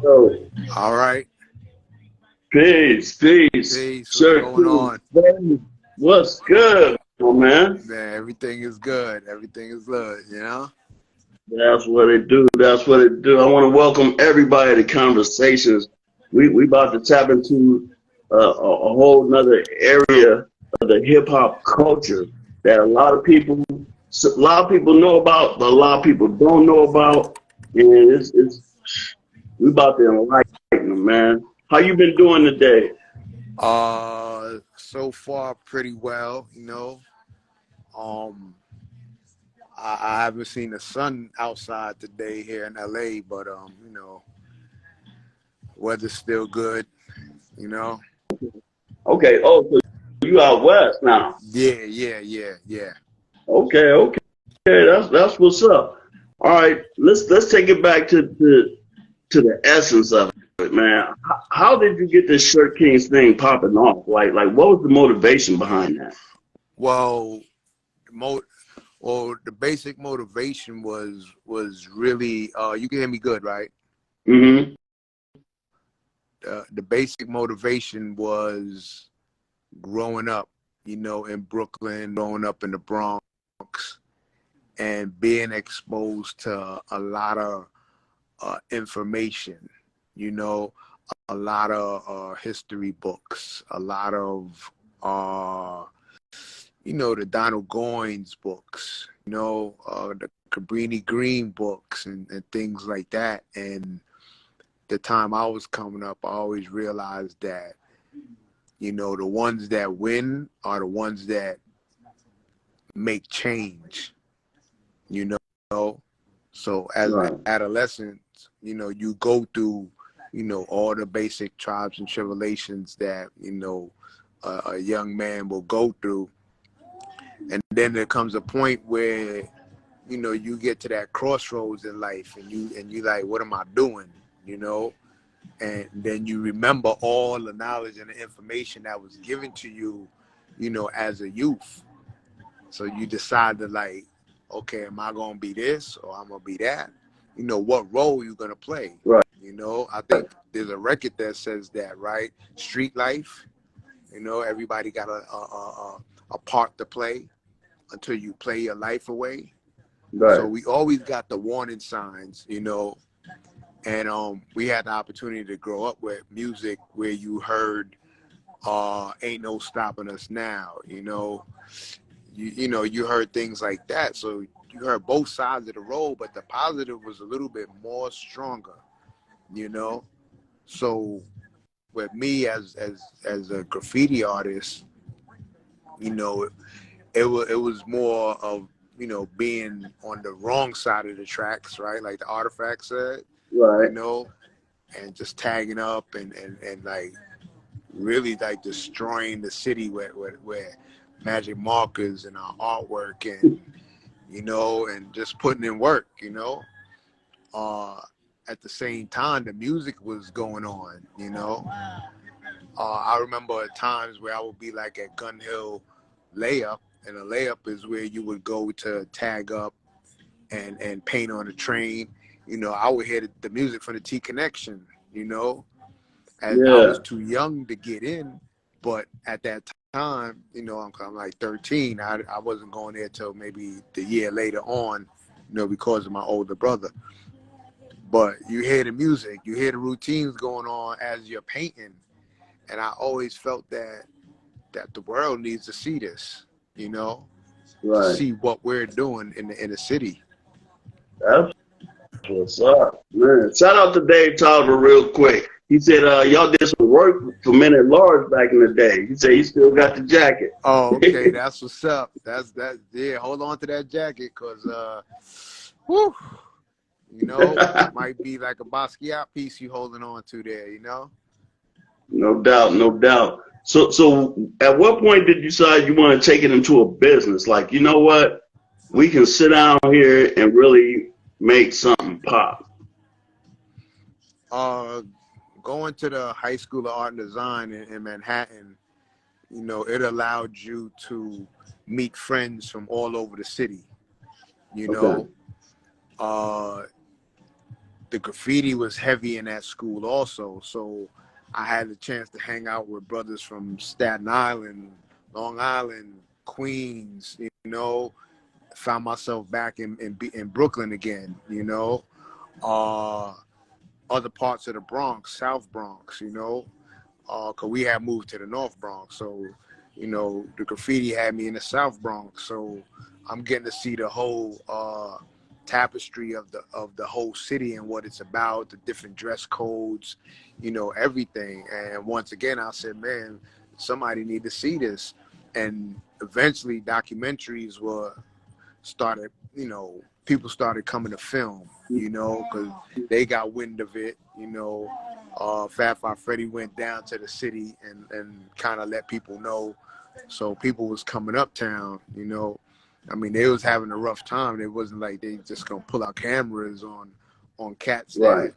Yo, All right. peace, peace. Peace. What's Sir going King on? Phade, what's good, my man? Man, everything is good. Everything is good, you know? That's what it do. That's what it do. I want to welcome everybody to Conversations. We about to tap into a whole nother area of the hip hop culture that a lot of people know about, but a lot of people don't know about. And it's we about to enlighten them, man. How you been doing today? So far pretty well, you know. Um I haven't seen the sun outside today here in LA, but weather's still good, you know. Okay. Oh, so you out west now? Yeah. Okay, okay. That's what's up. All right, let's take it back to the essence of it, man. How did you get this Shirt Kings thing popping off? Like what was the motivation behind that? Well, mo the basic motivation was really you can hear me good, right? Mm-hmm. The basic motivation was growing up, in Brooklyn, growing up in the Bronx, and being exposed to a lot of information, you know, a lot of history books, a lot of, the Donald Goines books, the Cabrini Green books and things like that. And the time I was coming up, I always realized that, the ones that win are the ones that make change, you know. So as an Right. adolescent, you go through, all the basic tribes and tribulations that, a young man will go through. And then there comes a point where, you get to that crossroads in life and you like, what am I doing? You know? And then you remember all the knowledge and the information that was given to you, as a youth. So you decide to like, okay, am I gonna be this or I'm gonna be that? What role you gonna play? Right. I think there's a record that says that, right? Street life. Everybody got a part to play until you play your life away. So Right. we always got the warning signs, and we had the opportunity to grow up with music where you heard ain't no stopping us now, you heard things like that. So you heard both sides of the road, but the positive was a little bit more stronger, you know. So with me as a graffiti artist, you know, it was more of being on the wrong side of the tracks, right? Like the artifact said, you Right. know, and just tagging up and like really like destroying the city where magic markers and our artwork and and just putting in work, uh at the same time the music was going on, I remember at times where I would be like at Gun Hill layup, and a layup is where you would go to tag up and paint on the train. I would hear the music from the T Connection, as I was Yeah. too young to get in, but at that time, I'm like 13. I wasn't going there till maybe the year later on, because of my older brother. But you hear the music, you hear the routines going on as you're painting, and I always felt that the world needs to see this, to Right. see what we're doing in the city. That's what's up, man. Shout out to Dave Tolliver real quick. He said y'all did some work for Men at Large back in the day. He said he still got the jacket. Oh, okay, that's what's up. That's that. Yeah, hold on to that jacket, cause whew, might be like a Basquiat piece you holding on to there. No doubt, no doubt. So at what point did you decide you want to take it into a business? Like, you know what? We can sit down here and really make something pop. Uh, Going to the High School of Art and Design in Manhattan, it allowed you to meet friends from all over the city. You Okay. know, uh, the graffiti was heavy in that school also. So I had the chance to hang out with brothers from Staten Island, Long Island, Queens, you know. Found myself back in Brooklyn again, you know. Other parts of the Bronx, South Bronx, you know, because we had moved to the North Bronx. So, you know, the graffiti had me in the South Bronx. So I'm getting to see the whole tapestry of the whole city and what it's about, the different dress codes, you know, everything. And once again, I said, man, somebody need to see this. And eventually documentaries started, you know, people started coming to film, you know, because they got wind of it, you know. Fat Five Freddy went down to the city and kind of let people know. So people was coming uptown, you know. I mean, they was having a rough time. It wasn't like they just gonna pull out cameras on cats Right. that,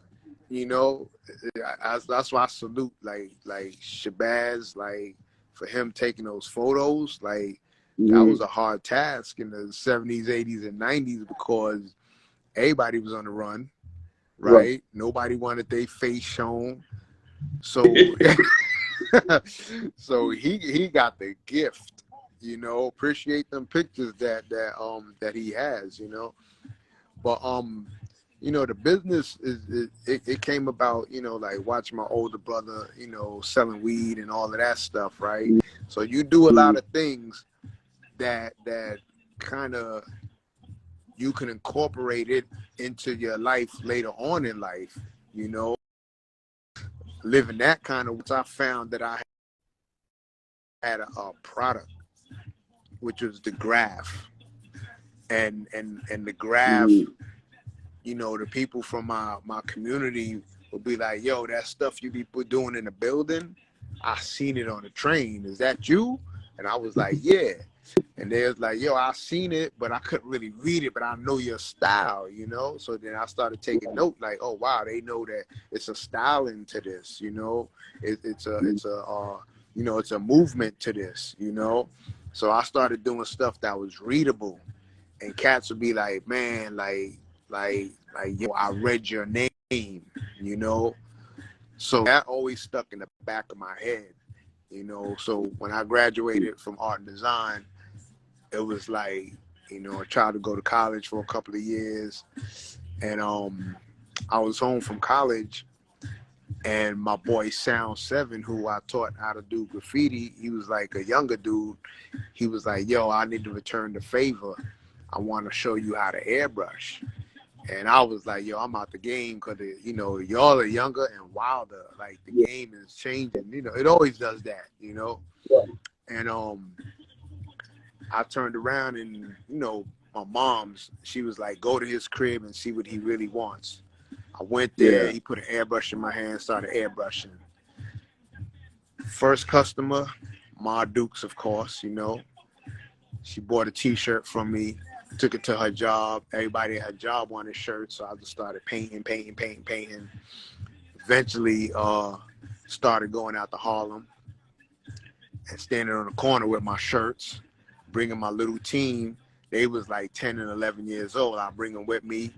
you know. That's why I salute like Shabazz, like for him taking those photos. Like that was a hard task in the 70s, 80s, and 90s because everybody was on the run, right? Nobody wanted their face shown. So so he got the gift, you know. Appreciate them pictures that he has, you know. But you know, the business it came about, you know, like watching my older brother, you know, selling weed and all of that stuff, right? So you do a lot of things that kind of you can incorporate it into your life later on in life, you know. Living that kind of, I found that I had a product, which was the graph, and the graph, you know, the people from my community would be like, yo, that stuff you be doing in the building, I seen it on the train, is that you? And I was like, yeah. And they was like, yo, I seen it, but I couldn't really read it, but I know your style, you know? So then I started taking note, like, oh, wow, they know that it's a styling to this, you know? It's a you know, it's a movement to this, you know? So I started doing stuff that was readable. And cats would be like, man, yo, I read your name, you know? So that always stuck in the back of my head, you know? So when I graduated from art and design, it was like, you know, I tried to go to college for a couple of years, and I was home from college, and my boy Sound 7, who I taught how to do graffiti, he was like a younger dude. He was like, yo, I need to return the favor. I want to show you how to airbrush. And I was like, yo, I'm out the game because, you know, y'all are younger and wilder. Like, the game is changing. You know, it always does that, you know. And I turned around and, you know, my mom's, she was like, go to his crib and see what he really wants. I went there, he put an airbrush in my hand, started airbrushing. First customer, Ma Dukes, of course, you know. She bought a t-shirt from me, took it to her job. Everybody at her job wanted shirts, so I just started painting. Eventually, started going out to Harlem and standing on the corner with my shirts, bringing my little team. They was like 10 and 11 years old. I bring them with me.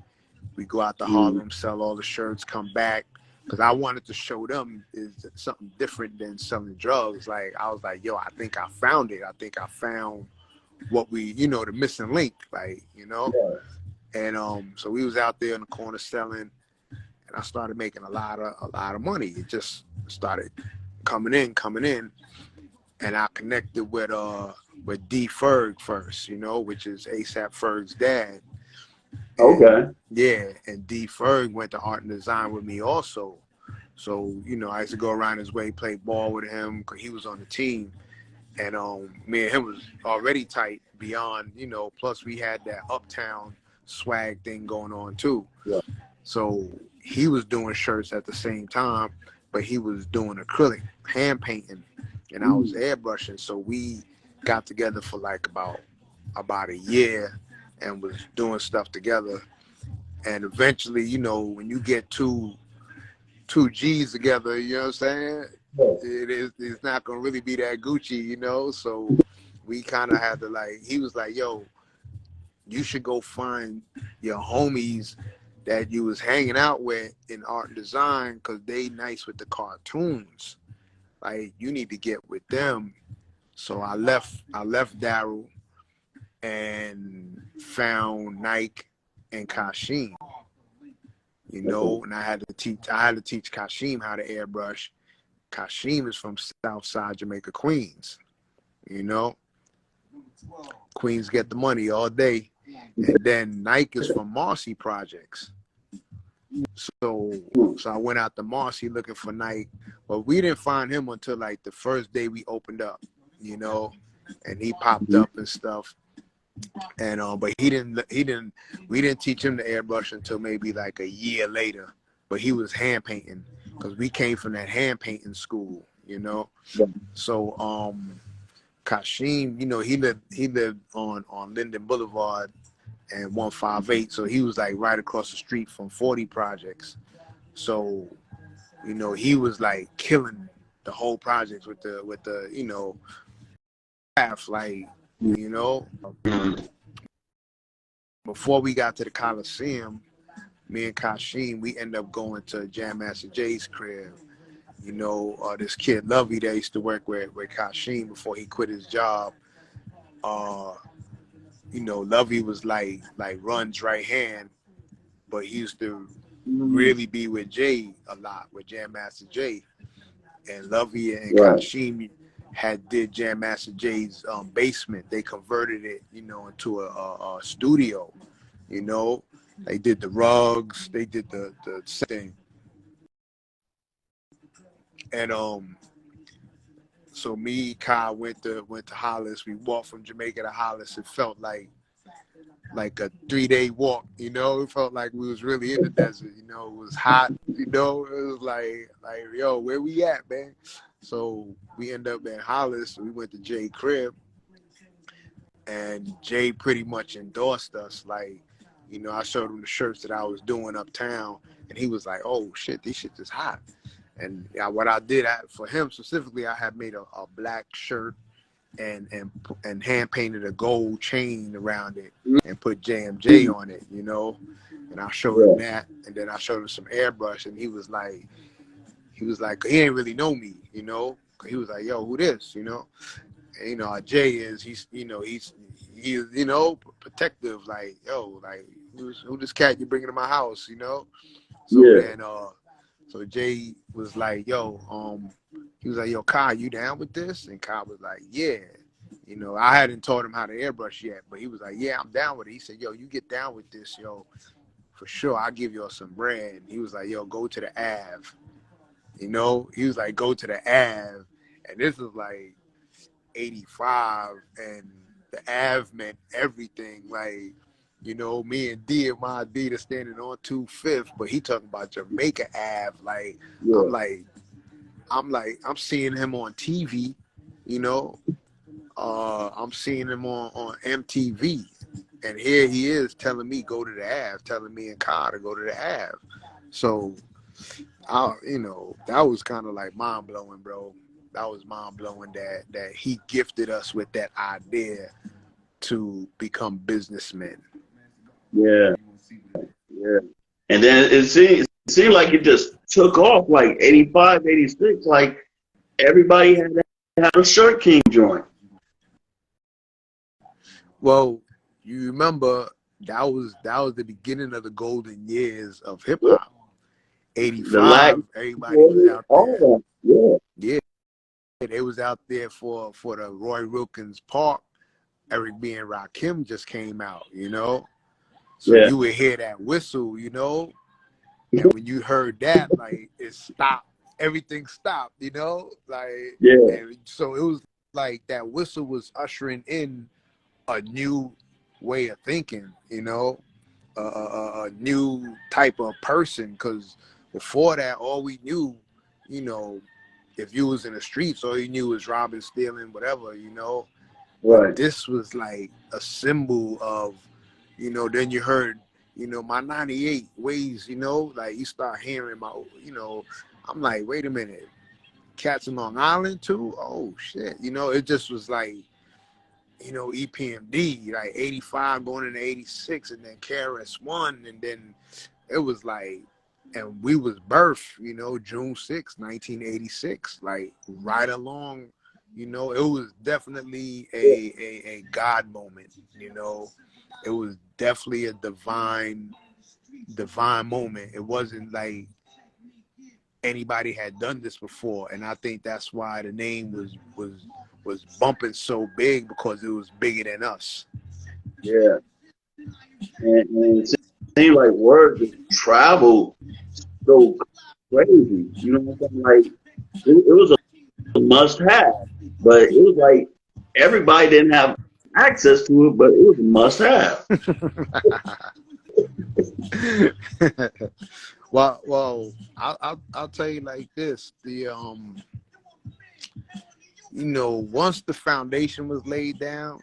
We go out to Harlem, sell all the shirts, come back. Because I wanted to show them is something different than selling drugs. Like, I was like, yo, I think I found it. I think I found what we, you know, the missing link, like, you know. And so we was out there in the corner selling, and I started making a lot of money. It just started coming in. And I connected with D Ferg first, you know, which is ASAP Ferg's dad. And, yeah, and D Ferg went to art and design with me also. So, you know, I used to go around his way, play ball with him because he was on the team. And me and him was already tight beyond, you know, plus we had that uptown swag thing going on too. So he was doing shirts at the same time, but he was doing acrylic, hand painting, and I was airbrushing. So we got together for like about a year and was doing stuff together. And eventually, you know, when you get two G's together, you know what I'm saying? It's not gonna really be that Gucci, you know. So we kind of had to, like, he was like, yo, you should go find your homies that you was hanging out with in art and design, because they nice with the cartoons. Like, you need to get with them. So I left Daryl and found Nike and Kashim, you know, and I had to teach Kashim how to airbrush. Kashim is from Southside Jamaica, Queens, you know. Queens get the money all day. And then Nike is from Marcy Projects. So I went out to Marcy looking for Nike, but we didn't find him until like the first day we opened up, you know, and he popped up and stuff. And but we didn't teach him to airbrush until maybe like a year later. But he was hand painting, because we came from that hand painting school, you know. So Kashim, you know, he lived on Linden Boulevard and 158, so he was like right across the street from 40 Projects. So, you know, he was like killing the whole projects with the you know, half, like, you know. Before we got to the Coliseum, me and Kashim, we ended up going to Jam Master Jay's crib. You know, this kid Lovey that used to work with Kashim before he quit his job. You know, Lovey was like Run's right hand, but he used to really be with Jay a lot, with Jam Master Jay. And Lovey and Kashim did Jam Master Jay's basement. They converted it, you know, into a studio. You know, they did the rugs, they did the thing. And so me, Kyle went to Hollis. We walked from Jamaica to Hollis. It felt like a 3-day walk, you know. It felt like we was really in the desert, you know. It was hot, you know. It was like yo, where we at, man? So we ended up at Hollis. We went to Jay crib, and Jay pretty much endorsed us. Like, you know, I showed him the shirts that I was doing uptown, and he was like, oh shit, these shit is hot. And what I did for him specifically, I had made a black shirt and hand painted a gold chain around it and put JMJ on it, you know. And I showed him that, and then I showed him some airbrush, and he was like, he didn't really know me, you know. He was like, yo, who this, you know? And, you know, how Jay is, he's you know, protective, like, yo, like, who this cat you bringing to my house, you know? So then so Jay was like, yo, he was like, yo, Kai, you down with this? And Kai was like, yeah. You know, I hadn't taught him how to airbrush yet, but he was like, yeah, I'm down with it. He said, yo, you get down with this, yo, for sure. I'll give you some bread. He was like, yo, go to the Ave. You know, he was like, go to the Ave. And this was like 85, and the Ave meant everything. Like, you know, me and D and my Adidas standing on 25th, but he talking about Jamaica Ave. Like, I'm seeing him on TV, you know. I'm seeing him on MTV, and here he is telling me go to the Ave, telling me and Kai to go to the Ave. So, you know, that was kind of like mind blowing, bro. That was mind blowing that he gifted us with that idea to become businessmen. Yeah. And then it seemed like it just took off, like 85, 86. Like everybody had to have a Shirt King joint. Well, you remember that was the beginning of the golden years of hip hop. 85, everybody was out there. Yeah, they was out there for the Roy Wilkins Park. Eric B. and Rakim just came out, you know. So you would hear that whistle, you know. And when you heard that, like, it stopped. Everything stopped, you know. Like, and so it was like that whistle was ushering in a new way of thinking, you know, a new type of person. Because before that, all we knew, you know, if you was in the streets, all you knew was robbing, stealing, whatever, you know. But this was like a symbol of, you know, then you heard, you know, my 98 ways, you know, like you start hearing my, you know, I'm like, wait a minute, cats in Long Island too? Oh shit, you know, it just was like, you know, EPMD, like 85 going into 86, and then KRS-One, and then it was like, and we was birthed, you know, June 6, 1986, like right along, you know, it was definitely a God moment, you know. It was definitely a divine moment. It wasn't like anybody had done this before, and I think that's why the name was bumping so big, because it was bigger than us. Yeah, and it seemed like word just traveled so crazy. You know what I'm saying? Like it was a must have, but it was like everybody didn't have access to it, but it was a must have. Well, I'll tell you like this: the you know, once the foundation was laid down,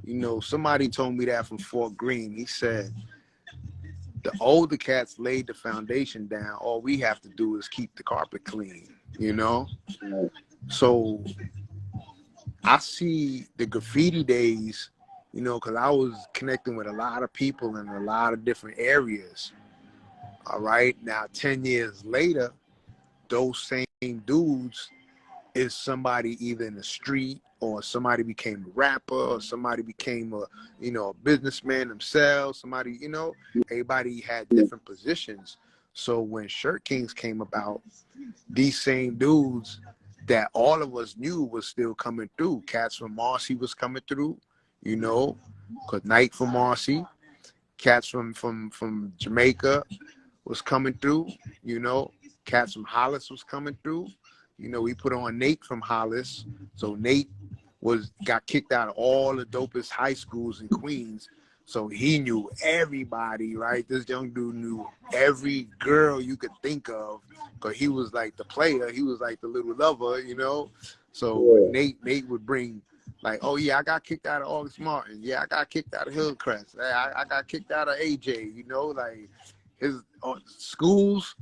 you know, somebody told me that from Fort Greene. He said the older cats laid the foundation down. All we have to do is keep the carpet clean, you know. So I see the graffiti days, you know, because I was connecting with a lot of people in a lot of different areas. All right. Now, 10 years later, those same dudes is somebody either in the street, or somebody became a rapper, or somebody became a, you know, a businessman themselves. Somebody, you know, everybody had different positions. So when Shirt Kings came about, these same dudes that all of us knew was still coming through. Cats from Marcy was coming through, you know, because Night from Marcy. Cats from Jamaica was coming through, you know. Cats from Hollis was coming through. You know, we put on Nate from Hollis. So Nate got kicked out of all the dopest high schools in Queens. So he knew everybody, right? This young dude knew every girl you could think of, because he was like the player. He was like the little lover, you know? So Nate would bring, like, oh yeah, I got kicked out of August Martin. Yeah, I got kicked out of Hillcrest. I got kicked out of AJ, you know? Like, his schools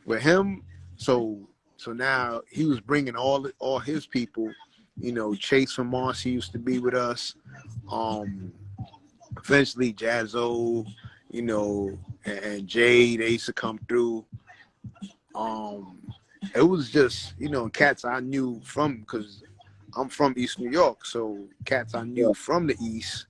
with him. So now he was bringing all his people, you know. Chase from Marcy used to be with us. Eventually Jazzo, you know, and Jay, they used to come through. It was just, you know, cats I knew from, because I'm from East New York, so cats I knew from the East,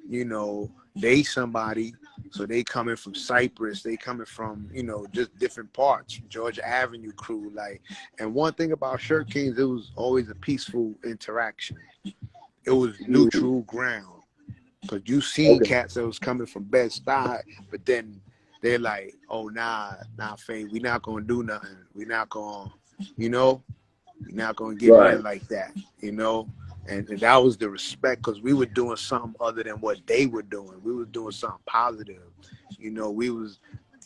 you know, they somebody. So they coming from Cyprus, they coming from, you know, just different parts, Georgia Avenue crew, like. And one thing about Shirt Kings, it was always a peaceful interaction. It was neutral ground, because you seen cats that was coming from Bed-Stuy, but then they're like, oh nah, Phade, we not gonna do nothing. We not gonna, you know, we not gonna get it in like that, you know. And that was the respect, because we were doing something other than what they were doing. We was doing something positive. You know, we was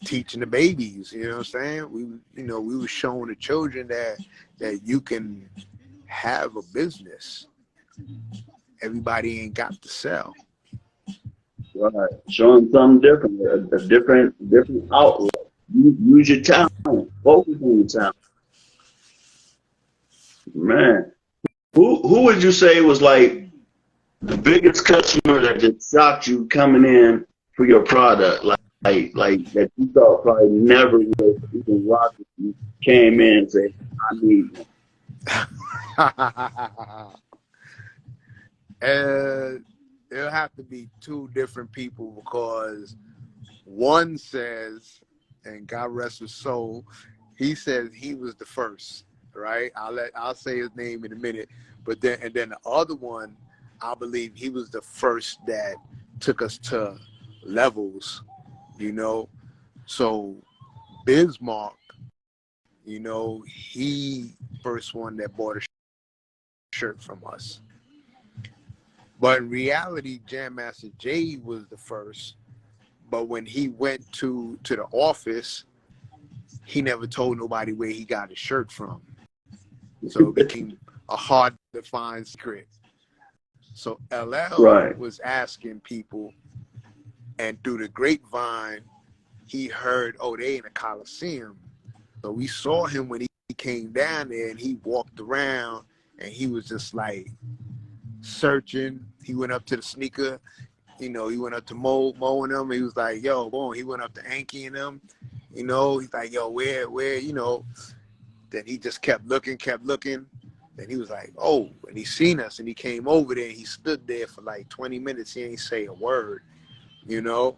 teaching the babies, you know what I'm saying? We, you know, we was showing the children that you can have a business. Everybody ain't got to sell. Right. Showing something different, a different outlet. Use your talent. Focus on your talent. Man. Who would you say was like the biggest customer that just shocked you coming in for your product? Like that you thought probably never would even rock if you came in and said, I need one. It'll have to be two different people, because one says, and God rest his soul, he says he was the first, right? I'll say his name in a minute, but then the other one, I believe he was the first that took us to levels, you know. So Bismarck, you know, he first one that bought a shirt from us. But in reality, Jam Master Jay was the first. But when he went to the office, he never told nobody where he got his shirt from. So it became a hard to find secret. So LL was asking people, and through the grapevine, he heard, oh, they in a Coliseum. So we saw him when he came down there, and he walked around, and he was just like searching. He went up to the sneaker, you know, he went up to Mo and them. He was like, yo, boom. He went up to Anki and them. You know, he's like, yo, where, you know. Then he just kept looking. Then he was like, oh, and he seen us, and he came over there, and he stood there for like 20 minutes. He ain't say a word, you know.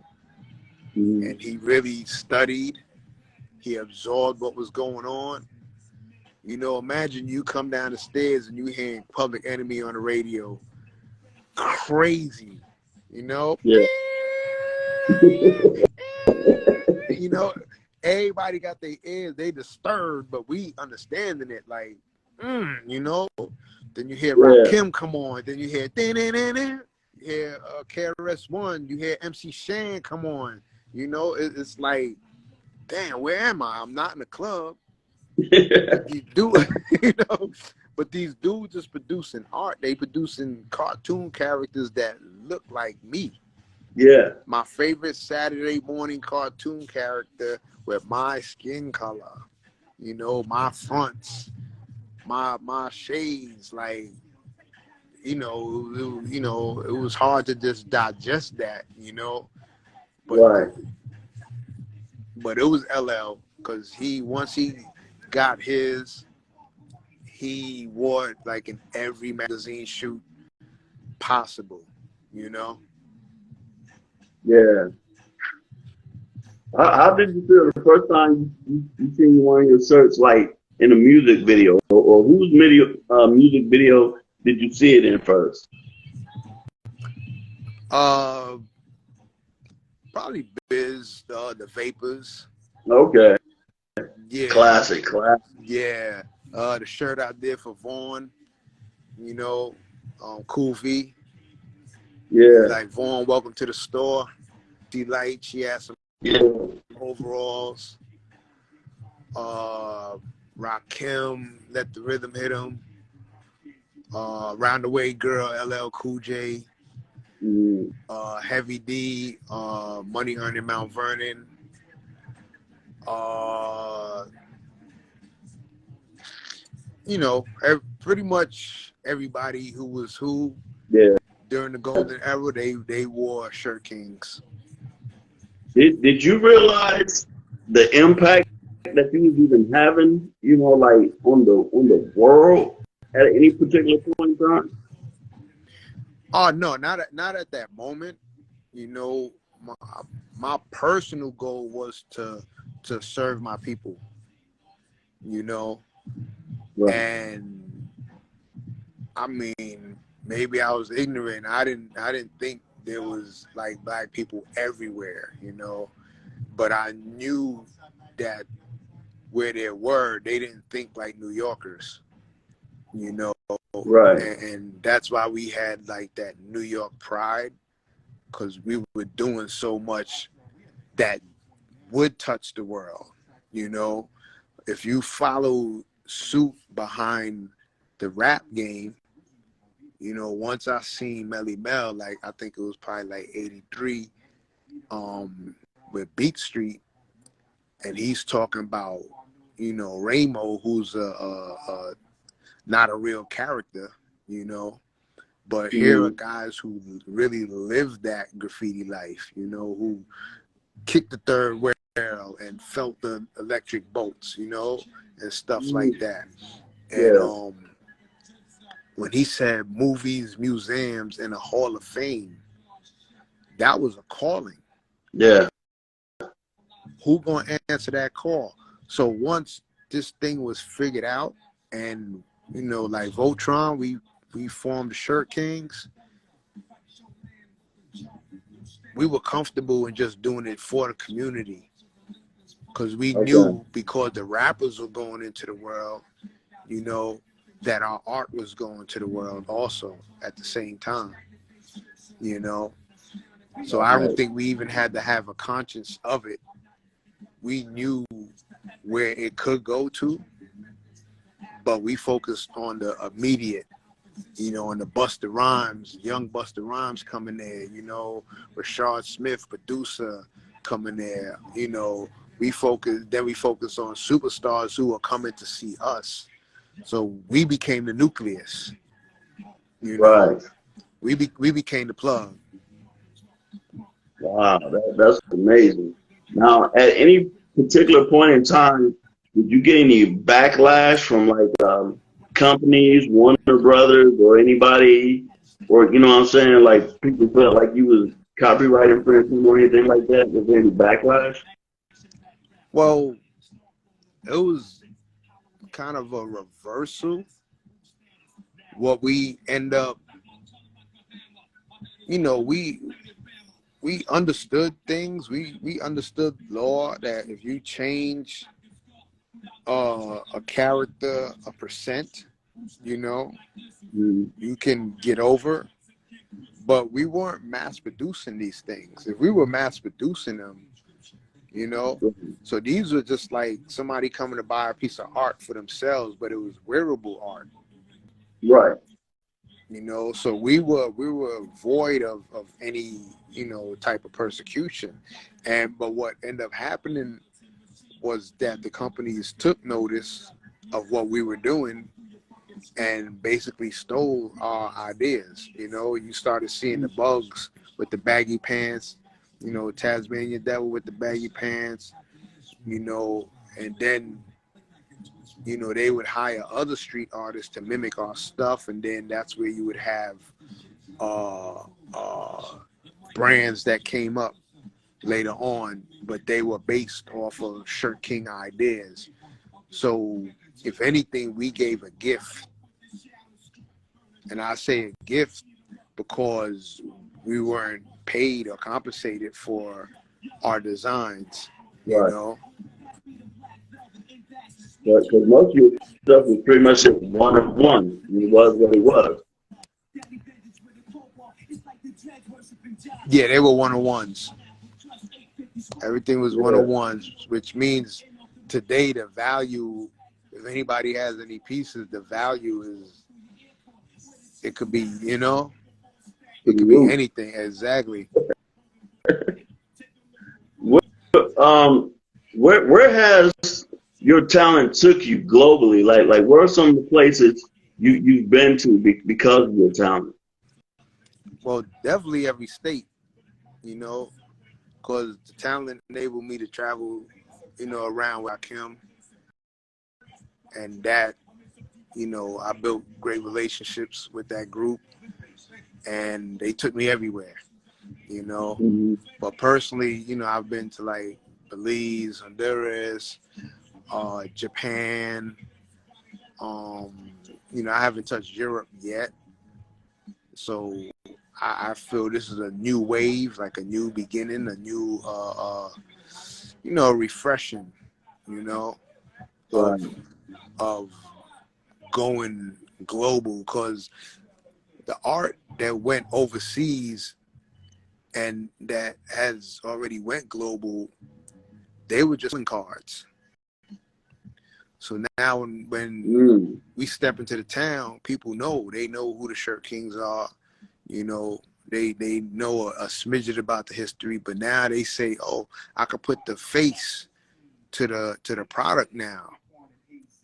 Mm-hmm. And he really studied. He absorbed what was going on. You know, imagine you come down the stairs and you hearing Public Enemy on the radio. Crazy, you know. Yeah. You know, everybody got their ears, they disturbed, but we understanding it, like, you know. Then you hear Rakim come on, then you hear you hear KRS-One, you hear MC Shan come on, you know. It's like, damn, where am I? I'm not in the club. But these dudes, you know, but these dudes is producing art. They producing cartoon characters that look like me. Yeah. My favorite Saturday morning cartoon character with my skin color, you know, my fronts, my shades, like, you know, it was hard to just digest that, you know, but Right. but it was LL, because once he got his, he wore it like in every magazine shoot possible, you know. Yeah. How did you feel the first time you seen one of your shirts, like in a music video, or whose music video did you see it in first? Probably Biz, the Vapors. Okay. Yeah. Classic. Yeah. The shirt I did for Vaughn, you know, Cool V. Yeah. Like, Vaughn, welcome to the store. She had some overalls. Rakim, Let the Rhythm Hit Him. Round the Way Girl, LL Cool J. Heavy D, Money Earning Mount Vernon. You know, pretty much everybody who was who during the golden era, they wore Shirt Kings. Did you realize the impact that you was even having, you know, like on the world at any particular point in time? Oh no, not at that moment. You know, my personal goal was to serve my people. You know, Right. and I mean, maybe I was ignorant. I didn't think there was like black people everywhere, you know. But I knew that where there were, they didn't think like New Yorkers, you know. Right. And that's why we had like that New York pride, because we were doing so much that would touch the world, you know. If you follow suit behind the rap game, you know, once I seen Melly Mel, like I think it was probably like 83, with Beat Street, and he's talking about, you know, Ramo, who's not a real character, you know, but here are guys who really lived that graffiti life, you know, who kicked the third rail and felt the electric bolts, you know, and stuff like that. And when he said movies, museums, and a Hall of Fame, that was a calling. Yeah. Who gonna answer that call? So once this thing was figured out, and you know, like Voltron, we formed the Shirt Kings. We were comfortable in just doing it for the community, because we knew, because the rappers were going into the world, you know, that our art was going to the world also at the same time, you know. So I don't think we even had to have a conscience of it. We knew where it could go to, but we focused on the immediate, you know, and the Busta Rhymes, young Busta Rhymes coming there, you know, Rashad Smith, producer, coming there, you know. We focused on superstars who are coming to see us. So we became the nucleus, you know. We became the plug. Wow, that's amazing. Now, at any particular point in time, did you get any backlash from like companies, Warner Brothers, or anybody, or you know what I'm saying? Like people felt like you was copyright infringement or anything like that? Was there any backlash? Well, it was kind of a reversal. What we end up, you know, we understood things. We understood law that if you change a character a percent, you know, Mm, you can get over. But we weren't mass producing these things. If we were mass producing them, you know, so these were just like somebody coming to buy a piece of art for themselves, but it was wearable art, right, you know. So we were void of any, you know, type of persecution. And but what ended up happening was that the companies took notice of what we were doing and basically stole our ideas. You know, you started seeing the bugs with the baggy pants, you know, Tasmanian Devil with the baggy pants, you know, and then, you know, they would hire other street artists to mimic our stuff, and then that's where you would have uh, uh, brands that came up later on, but they were based off of Shirt King ideas. So, if anything, we gave a gift, and I say a gift because we weren't paid or compensated for our designs, you right. know. Because most of your stuff was pretty much just one of one. It was what it was. Yeah, they were one on ones. Everything was one Yeah, on ones, which means today the value, if anybody has any pieces, the value is, it could be, you know, to it the could be roof. anything. Exactly. Where, um, where has your talent took you globally? Like where are some of the places you've been to because of your talent? Well, definitely every state, you know, because the talent enabled me to travel, you know, around where I came, and that, you know, I built great relationships with that group, and they took me everywhere, you know. Hmm. But personally, you know, I've been to like Belize, Honduras, Japan. Um, you know, I haven't touched Europe yet, so I feel this is a new wave, like a new beginning, a new, you know, refreshing, you know, of Right, of going global, because the art that went overseas and that has already went global, they were just cards. So now when mm, we step into the town, people know, they know who the Shirt Kings are. You know, they know a smidget about the history, but now they say, oh, I could put the face to the product now.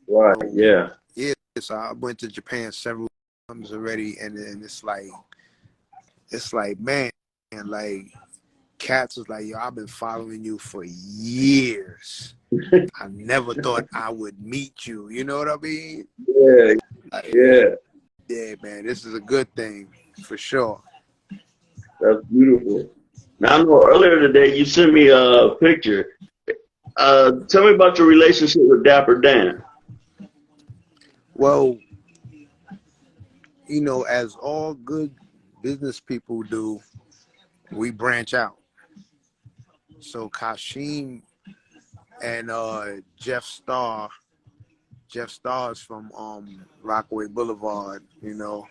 right, So yeah. yeah, so I went to Japan several times already, and it's like man, like Cats was like, yo, I've been following you for years. I never thought I would meet you. You know what I mean? Yeah, Like, yeah, yeah, man, this is a good thing for sure. that's beautiful. Now I know earlier today you sent me a picture. Tell me about your relationship with Dapper Dan. Well, you know, as all good business people do, we branch out. So Kashim and Jeff Starr is from Rockaway Boulevard, you know.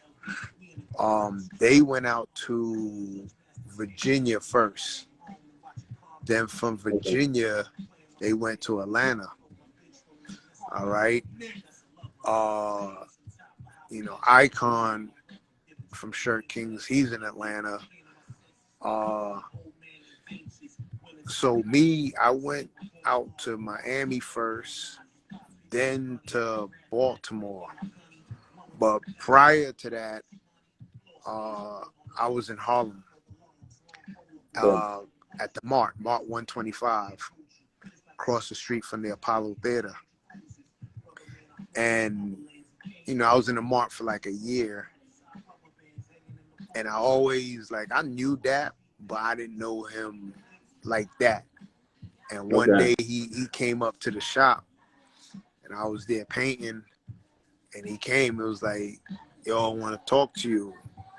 They went out to Virginia first. Then from Okay. Virginia, they went to Atlanta. All right. Uh, you know, Icon from Shirt Kings, he's in Atlanta. Uh, so me, I went out to Miami first, then to Baltimore. But prior to that, uh, I was in Harlem. Yeah. at the Mart 125, across the street from the Apollo Theater. And, you know, I was in the Mart for like a year. And I always, like, I knew that, but I didn't know him like that. And one Okay. day he came up to the shop, and I was there painting, and he came. It was like, yo, I want to talk to you.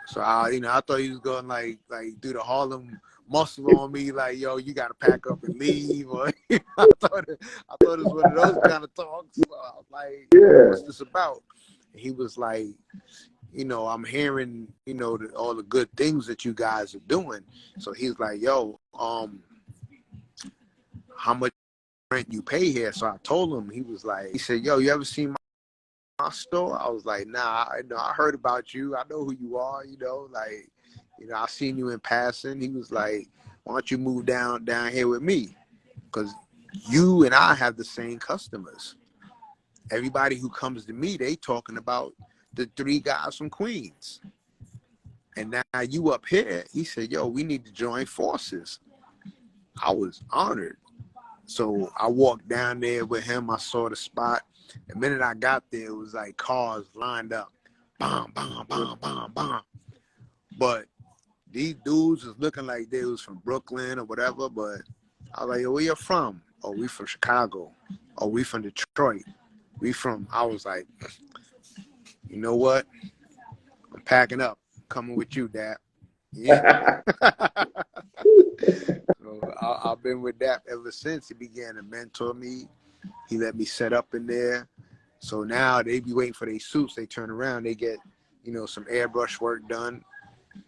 So I thought he was going like do the Harlem muscle on me, like, yo, you got to pack up and leave. Or I thought it was one of those kind of talks. So I was like, Yeah. what's this about? And he was like, you know, I'm hearing, you know, all the good things that you guys are doing. So he's like, yo, how much rent you pay here? So I told him. He said, yo, you ever seen my store? I was like, nah, I heard about you. I know who you are, you know, like, you know, I seen you in passing. He was like, why don't you move down here with me? Because you and I have the same customers. Everybody who comes to me, they talking about the 3 guys from Queens. And now you up here. He said, yo, we need to join forces. I was honored. So I walked down there with him. I saw the spot. The minute I got there, it was like cars lined up. Bam, bam, bam, bam, bam. But these dudes was looking like they was from Brooklyn or whatever. But I was like, yo, where you from? Oh, we from Chicago. Oh, we from Detroit. I was like, you know what? I'm packing up. Coming with you, Dad. Yeah. So I've been with Dap ever since. He began to mentor me. He let me set up in there. So now they be waiting for their suits. They turn around, they get, you know, some airbrush work done,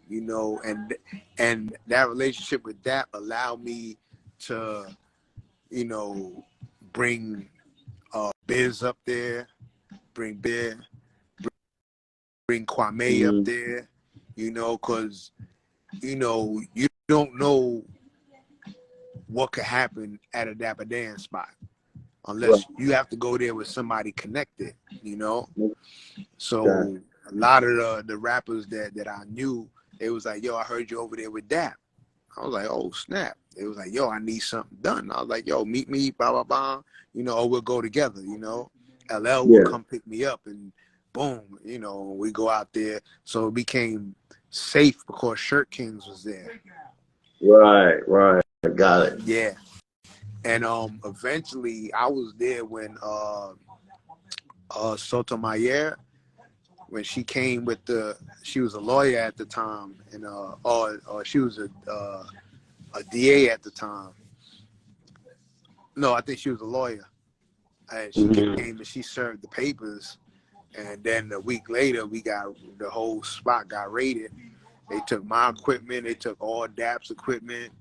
you know, and that relationship with Dap allowed me to, you know, bring Biz up there, bring Kwame up there, you know, because, you know, you don't know what could happen at a Dapper Dan spot unless you have to go there with somebody connected, you know. So a lot of the rappers that I knew, they was like, yo, I heard you over there with Dap. I was like, oh, snap. It was like, yo, I need something done. I was like, yo, meet me, blah, blah, blah. You know, or we'll go together, you know. LL will come pick me up and boom, you know, we go out there. So it became safe because Shirt Kings was there. Right. I got it. Yeah. And eventually I was there when Sotomayor, when she came with she was a lawyer at the time, and or she was a DA at the time. No, I think she was a lawyer, and she came and she served the papers, and then a week later the whole spot got raided. They took my equipment, they took all Dap's equipment,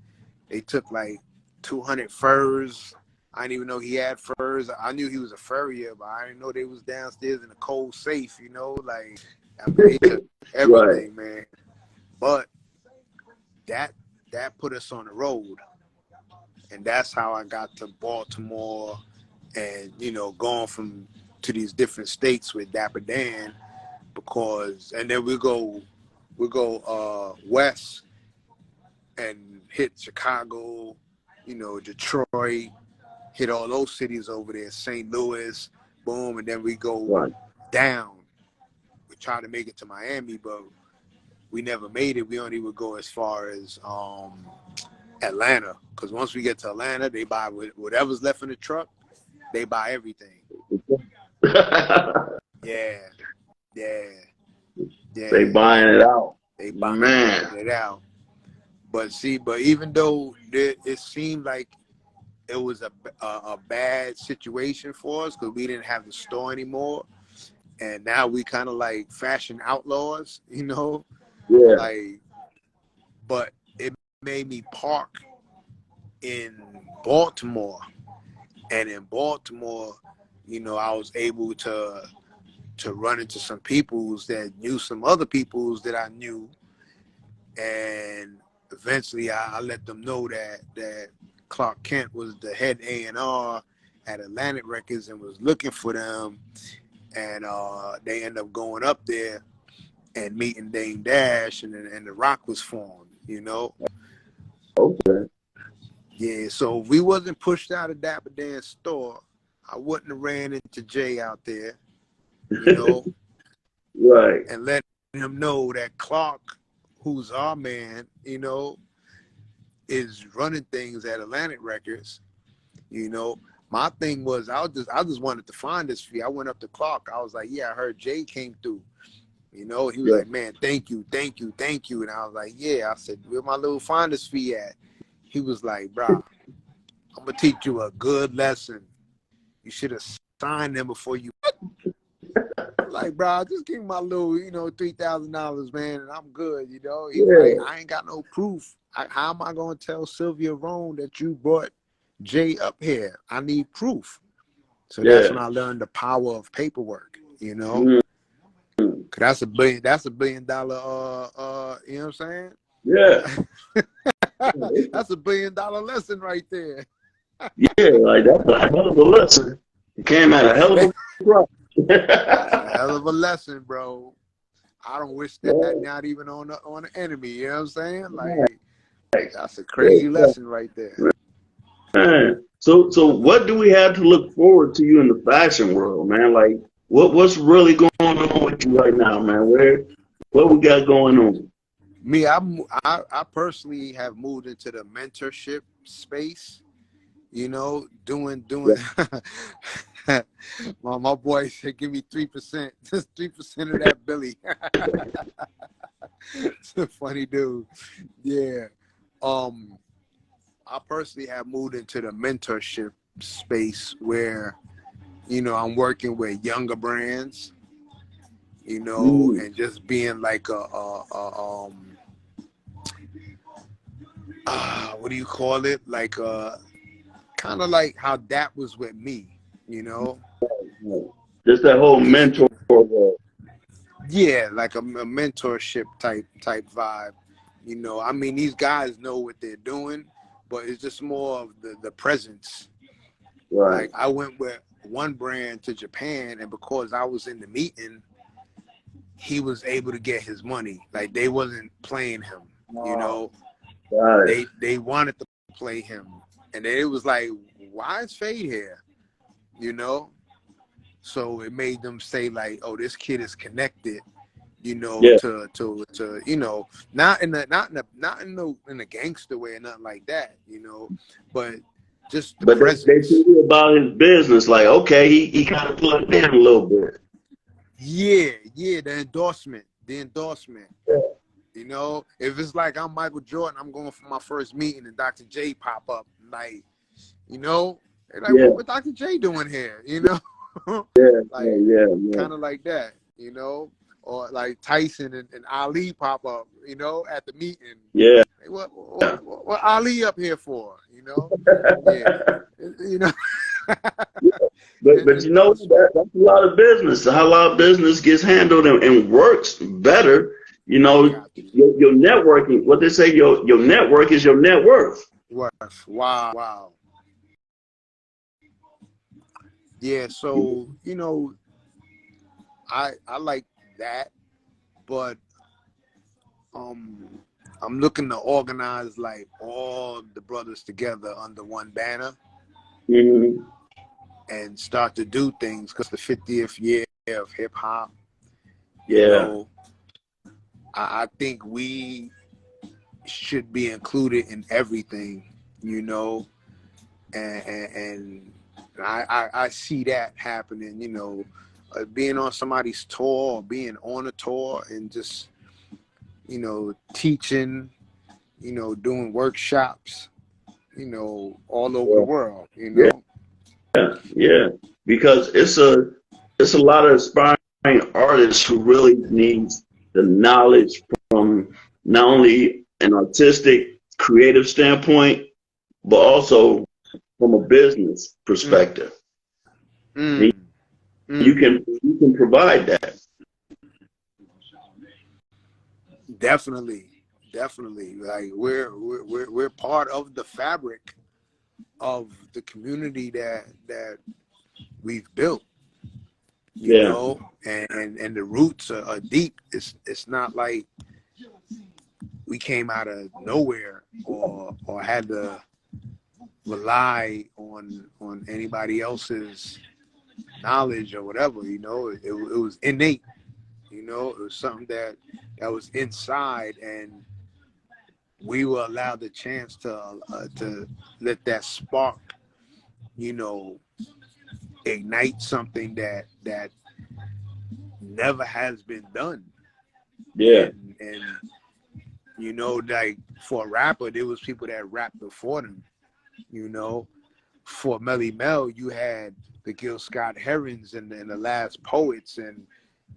they took like 200 furs. I didn't even know he had furs. I knew he was a furrier, but I didn't know they was downstairs in a cold safe, you know, like, I mean, they took everything, man. But that put us on the road. And that's how I got to Baltimore and, you know, going to these different states with Dapper Dan, and then we go west and hit Chicago, you know, Detroit, hit all those cities over there, St. Louis, boom, and then we go down. We try to make it to Miami, but we never made it. We only would go as far as Atlanta, because once we get to Atlanta, they buy whatever's left in the truck. They buy everything. Yeah. They buying it out. They buying it out. But even though it seemed like it was a bad situation for us because we didn't have the store anymore, and now we kind of like fashion outlaws, you know. Yeah. Like, but it made me park in Baltimore, and in Baltimore, you know, I was able to run into some peoples that knew some other peoples that I knew, and eventually I let them know that Clark Kent was the head A&R at Atlantic Records and was looking for them, and they end up going up there and meeting Dame Dash, and the Rock was formed, you know. Okay. Yeah, so if we wasn't pushed out of Dapper Dan's store, I wouldn't have ran into Jay out there, you know, Right. and let him know that Clark, who's our man, you know, is running things at Atlantic Records. You know, my thing was I just wanted to find this fee. I went up to Clark. I was like, yeah, I heard Jay came through. You know, he was Yeah. like, man, thank you, thank you, thank you. And I was like, yeah. I said, where my little finder's fee at? He was like, bro, I'm gonna teach you a good lesson. You should have signed them before you. I'm like, bro, just give me my little, you know, $3,000, man, and I'm good. You know, he was like, Yeah. I ain't got no proof. How am I gonna tell Sylvia Roan that you brought Jay up here? I need proof. So that's Yeah. when I learned the power of paperwork. You know, Mm. 'cause that's a billion dollar. You know what I'm Yeah. saying? That's a $1 billion lesson right there. Yeah. Like that's a hell of a lesson. It came at a hell of a price. That's a hell of a lesson, bro. I don't wish that not even on an enemy. You know what I'm saying? Like that's a crazy lesson right there. Man. So what do we have to look forward to you in the fashion world, man? Like what's really going on with you right now, man? What we got going on? Me, I personally have moved into the mentorship space. You know, doing Yeah. my boy said, give me 3%, just 3% of that Billy. It's a funny dude. Yeah. I personally have moved into the mentorship space where, you know, I'm working with younger brands, you know, Mm. and just being like what do you call it? Like kind of like how that was with me, you know, Just that whole just mentor world. yeah, like a mentorship type vibe. You know, I mean, these guys know what they're doing, but it's just more of the presence. Right. Like I went with one brand to Japan, and because I was in the meeting, he was able to get his money. Like they wasn't playing him, you Oh, know. got it. They wanted to play him, and then it was like, why is Phade here? You know. So it made them say like, oh, this kid is connected, you know, Yeah. to you know, not in the gangster way or nothing like that, you know, but just the But they presence. told you about his business, like, okay, he kind of plugged in a little bit. Yeah, the endorsement. Yeah. You know, if it's like I'm Michael Jordan, I'm going for my first meeting and Dr. J pop up, like, you know, they're like, Yeah. what Dr. J doing here? You know, Yeah. like Yeah. kind of like that, you know, or like Tyson and Ali pop up, you know, at the meeting. Yeah. Hey, what Ali up here for? You know, yeah, you know, But you know endorsement. that's a lot of business. How a lot of business gets handled and works better. You know, Got you. your networking. What they say, your network is your net worth. Wow. Yeah, so you know, I like that, but um, I'm looking to organize like all the brothers together under one banner Mm-hmm. and start to do things because the 50th year of hip hop, you Yeah. know, I think we should be included in everything, you know, and I see that happening, you know, being on somebody's tour or being on a tour and just, you know, teaching, you know, doing workshops, you know, all over the Yeah. world, you Yeah. know. Yeah. Because it's a lot of aspiring artists who really needs the knowledge from not only an artistic, creative standpoint, but also from a business Mm, perspective. And mm, you mm. can provide that. Definitely. Like we're part of the fabric of the community that we've built, you Yeah. know, and the roots are deep. It's not like we came out of nowhere or had to rely on anybody else's knowledge or whatever. You know, it was innate. You know, it was something that was inside, and we were allowed the chance to let that spark, you know, ignite something that never has been done. Yeah. And you know, like for a rapper, there was people that rapped before them. You know, for Melly Mel, you had the Gil Scott Herons and the Last Poets, and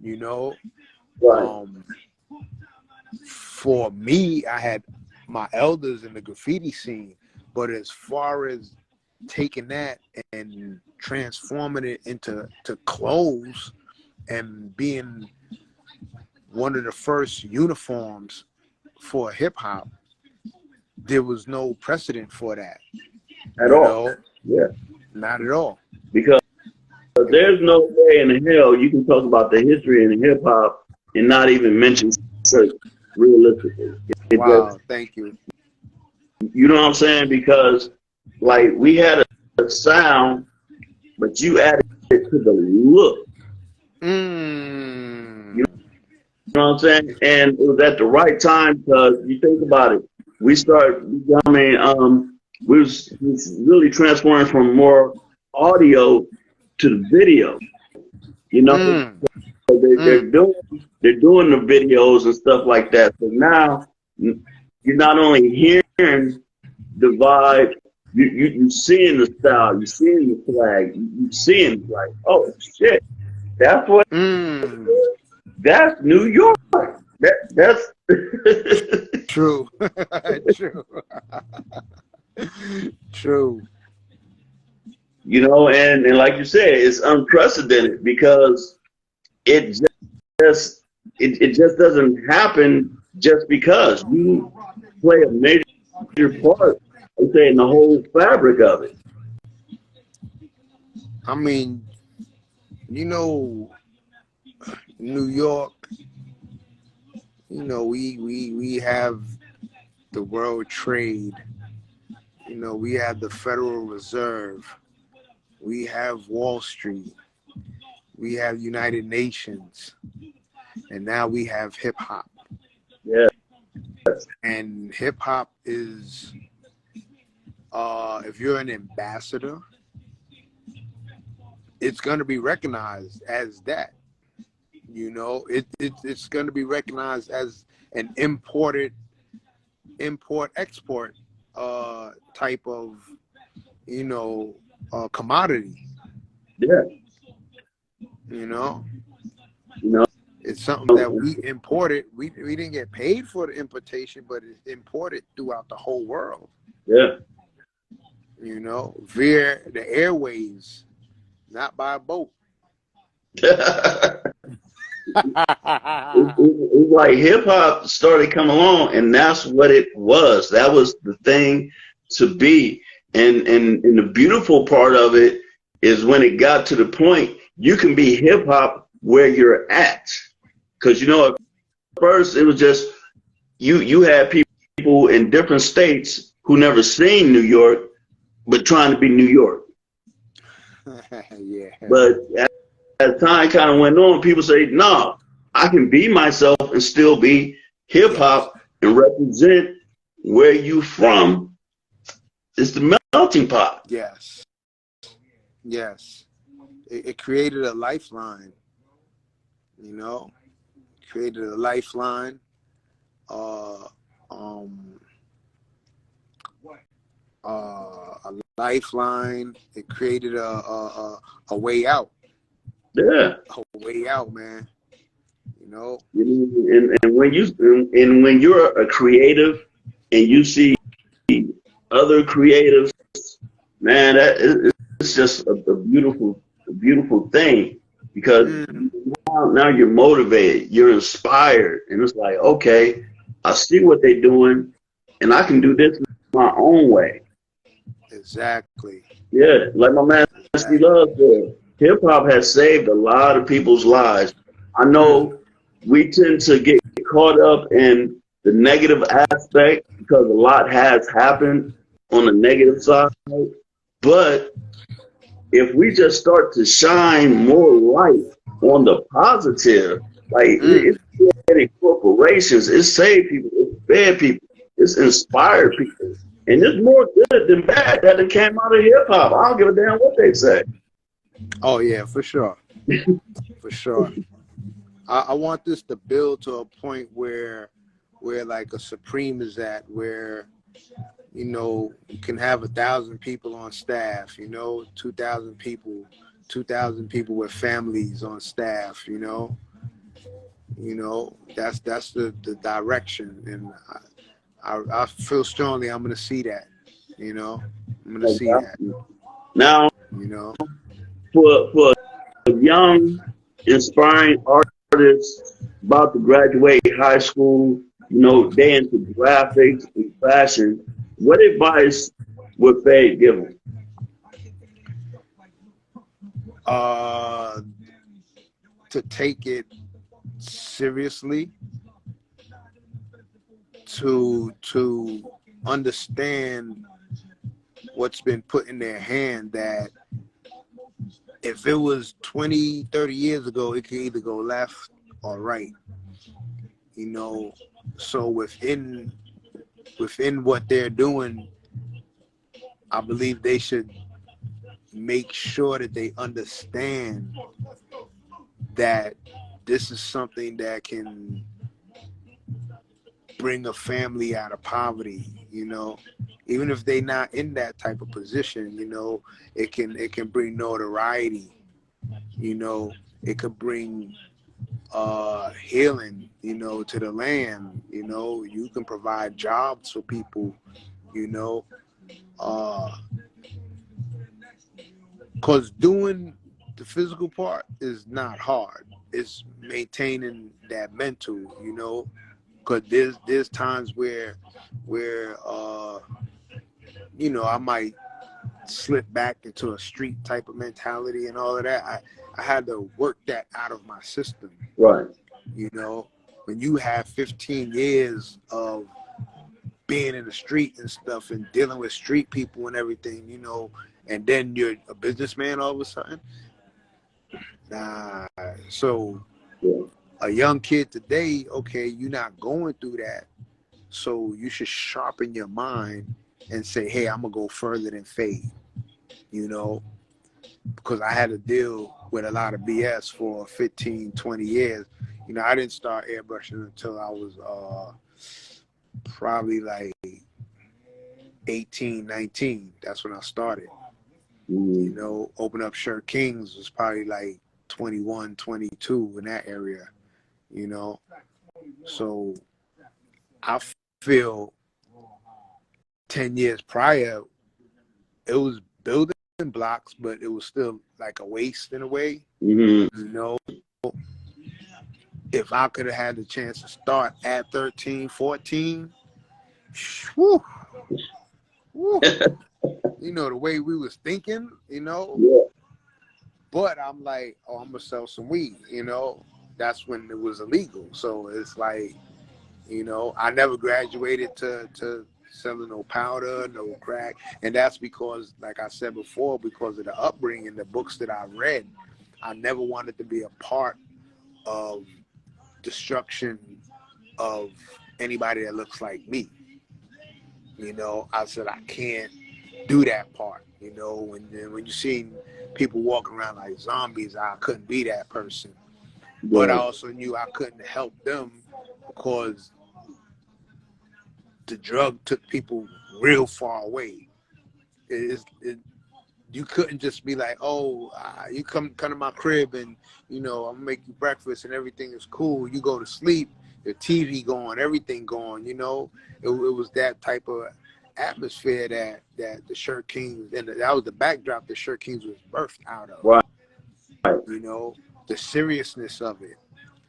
you know, Right. For me, I had my elders in the graffiti scene. But as far as taking that and transforming it into clothes and being one of the first uniforms for hip hop, there was no precedent for that. At all. Yeah. Not at all. Because there's no way in hell you can talk about the history in hip hop and not even mention church realistically. Wow, thank you. You know what I'm saying? Because like we had a sound, but you added it to the look. You know what I'm saying? And it was at the right time because you think about it. We was really transforming from more audio to the video. You know, so they're doing the videos and stuff like that. So now you're not only hearing the vibe, you seeing the style, you seeing the flag, you seeing like, oh shit, that's what that's New York. That's true. True. You know, and like you said, it's unprecedented because it just doesn't happen just because you play a major part, I'm saying, the whole fabric of it. I mean, you know, New York, you know, we have the World Trade, you know, we have the Federal Reserve, we have Wall Street, we have United Nations, and now we have hip hop. Yeah. And hip hop is, if you're an ambassador, it's going to be recognized as that. You know, it's going to be recognized as an import-export type of, you know, commodity. Yeah. You know, You know, it's something that we imported. We didn't get paid for the importation, but it's imported throughout the whole world. Yeah. You know, via the airways, not by a boat. It's like hip hop started coming along, and that's what it was. That was the thing to be. And the beautiful part of it is when it got to the point you can be hip hop where you're at. Because you know, at first it was just you had people in different states who never seen New York, but trying to be New York. Yeah. But as time kind of went on, people say, no, I can be myself and still be hip hop and represent where you from. It's the melting pot. Yes. Yes. It created a lifeline, you know, created a lifeline, a lifeline. It created a way out. Yeah. A way out, man. You know. And when you're a creative and you see other creatives, man, it's just a beautiful thing because now you're motivated, you're inspired, and it's like, okay, I see what they're doing, and I can do this my own way. Exactly. Yeah, like my man Steve Love said, hip hop has saved a lot of people's lives. I know we tend to get caught up in the negative aspect because a lot has happened on the negative side. But if we just start to shine more light on the positive, like it's creating corporations, it's saved people, it's fed people, it's inspired people. And it's more good than bad that it came out of hip hop. I don't give a damn what they say. Oh yeah, for sure. For sure. I want this to build to a point where like a Supreme is at, where, you know, you can have 1,000 people on staff, you know, 2,000 people with families on staff, you know. That's the direction, and I feel strongly I'm gonna see that, you know. I'm gonna see that. Now, You know, for a young, inspiring artist about to graduate high school, you know, they into graphics and fashion, what advice would Phade give them? To take it seriously, to understand what's been put in their hand, that if it was 20, 30 years ago, it could either go left or right, you know. So within what they're doing, I believe they should make sure that they understand that this is something that can bring a family out of poverty, you know. Even if they're not in that type of position, you know, it can bring notoriety, you know. It could bring healing, you know, to the land, you know. You can provide jobs for people, you know, because doing the physical part is not hard. It's maintaining that mental, you know. Because there's times where you know, I might slip back into a street type of mentality and all of that. I had to work that out of my system. Right. You know, when you have 15 years of being in the street and stuff and dealing with street people and everything, you know, and then you're a businessman all of a sudden. So a young kid today, okay, you're not going through that. So you should sharpen your mind and say, hey, I'm going to go further than Phade, you know, because I had to deal with a lot of BS for 15, 20 years. You know, I didn't start airbrushing until I was probably like 18, 19. That's when I started. You know, Open Up Shirt Kings was probably like 21, 22 in that area, you know. So I feel 10 years prior, it was building blocks, but it was still like a waste in a way. You know, if I could have had the chance to start at 13, 14, whew, whew, you know, the way we was thinking, you know. But I'm like, oh, I'm gonna sell some weed, you know. That's when it was illegal. So it's like, you know, I never graduated to selling no powder, no crack. And that's because, like I said before, because of the upbringing, the books that I read, I never wanted to be a part of destruction of anybody that looks like me. You know, I said I can't do that part. You know, when you see people walking around like zombies, I couldn't be that person. But I also knew I couldn't help them because the drug took people real far away. You couldn't just be like, oh, you come to my crib and, you know, I'm gonna make you breakfast and everything is cool. You go to sleep, your TV going, everything going, you know. It was that type of atmosphere that the Shirt Kings, and that was the backdrop the Shirt Kings was birthed out of. Right. You know, the seriousness of it.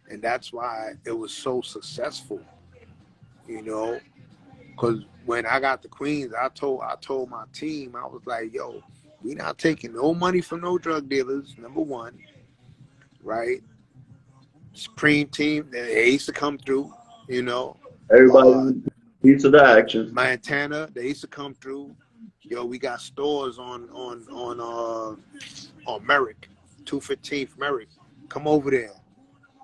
And that's why it was so successful, you know. Because when I got the Queens, I told my team, I was like, yo, we not taking no money from no drug dealers, number one, right? Supreme team, they used to come through, you know. Everybody piece of the action. Montana, they used to come through. Yo, we got stores on Merrick, 215th Merrick. Come over there,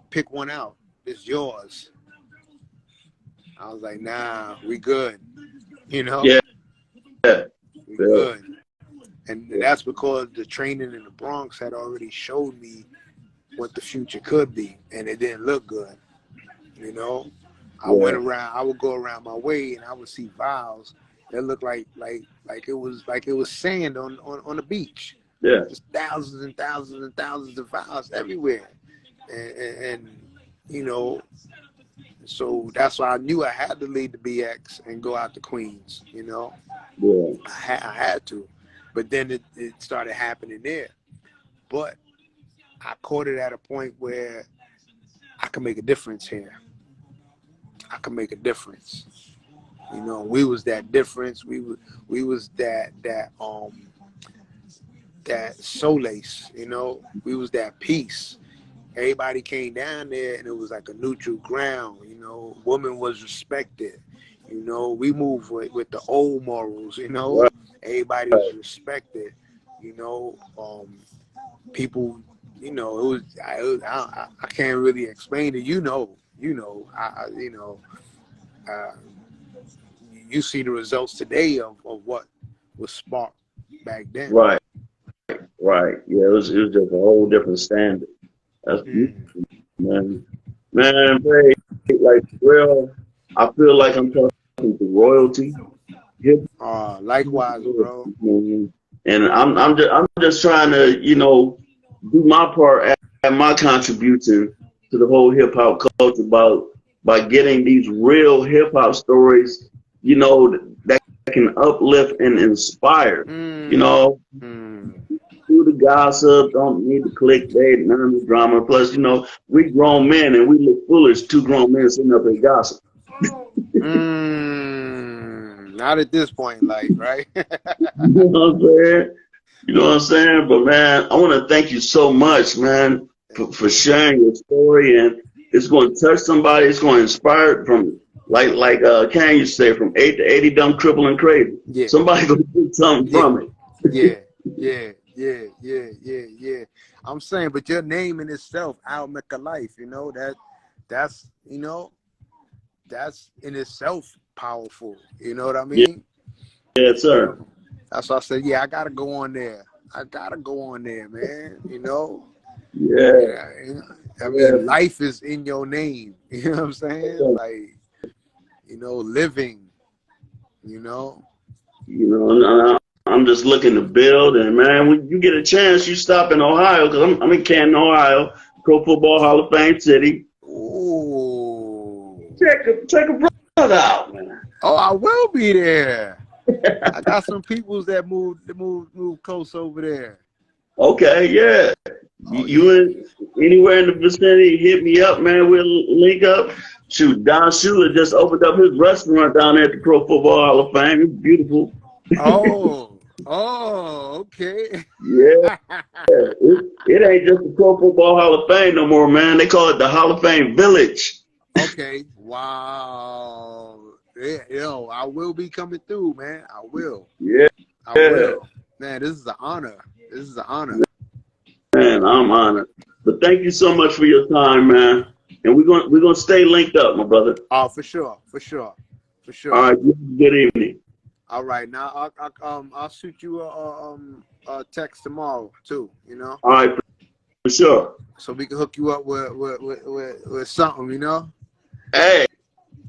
pick one out. It's yours. I was like, nah, we good. You know? Yeah. We good. And that's because the training in the Bronx had already showed me what the future could be, and it didn't look good. You know? I would go around my way and I would see vials that looked like it was sand on the beach. Yeah. Just thousands and thousands and thousands of vials everywhere. And you know, so that's why I knew I had to leave the BX and go out to Queens, you know. Yeah. I had to. But then it started happening there. But I caught it at a point where I can make a difference here. I can make a difference. You know, we was that difference. We was that solace, you know. We was that peace. Everybody came down there and it was like a neutral ground, you know. Woman was respected. You know, we moved with the old morals, you know. Right. Everybody was respected, you know. People, you know, I can't really explain it. You know, you see the results today of what was sparked back then. Right. Yeah, it was just a whole different standard. That's beautiful, man. Man, Phade, like real, I feel like I'm talking to royalty. Likewise, bro. And I'm just trying to, you know, do my part, add my contribution to the whole hip hop culture by getting these real hip hop stories, you know, that can uplift and inspire. You know, do the gossip, don't need the clickbait, none of the drama. Plus, you know, we grown men and we look foolish, two grown men sitting up and gossip. Not at this point, like, right? You know what I'm saying? You know what I'm saying? But man, I want to thank you so much, man, for sharing your story, and it's going to touch somebody. It's going to inspire from like Kang used to say, from 8 to 80, dumb, cripple, and crazy. Yeah. Somebody going to get something from it. Yeah. I'm saying, but your name in itself, Al Make a Life, you know, that's you know, that's in itself powerful. You know what I mean? Yes, sir. That's why I said, yeah, I gotta go on there. Man. You know? Yeah. I mean, life is in your name. You know what I'm saying? Like, you know, living. You know. You know, I'm just looking to build, and man, when you get a chance, you stop in Ohio, because I'm in Canton, Ohio, Pro Football Hall of Fame city. Ooh. Check a brother out, man. Oh, I will be there. I got some peoples that move close over there. Okay, yeah. You in anywhere in the vicinity, hit me up, man. We'll link up. Shoot, Don Shula just opened up his restaurant down there at the Pro Football Hall of Fame. It's beautiful. Okay. Yeah. It ain't just the Pro Football Hall of Fame no more, man. They call it the Hall of Fame Village. Okay. Wow. Yeah, yo, I will be coming through, man. I will. Yeah. I will. Man, this is an honor. Man, I'm honored. But thank you so much for your time, man. And we're gonna stay linked up, my brother. Oh, for sure. All right. Good evening. All right. Now I'll shoot you a text tomorrow too. You know. All right, for sure. So we can hook you up with something, you know. Hey,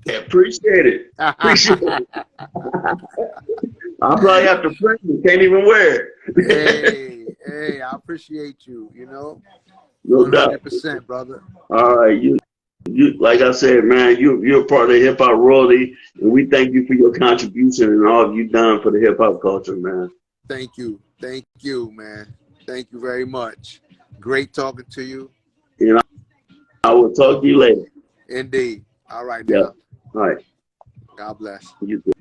appreciate it. I'll probably have to print it. Can't even wear it. Hey, I appreciate you. You know. No doubt. 100%, brother. All right, you like I said, man, you're a part of hip hop royalty, and we thank you for your contribution and all you've done for the hip hop culture, man. Thank you, man. Thank you very much. Great talking to you. And I will talk to you later. Indeed. All right, yeah. now. All right. God bless. You too.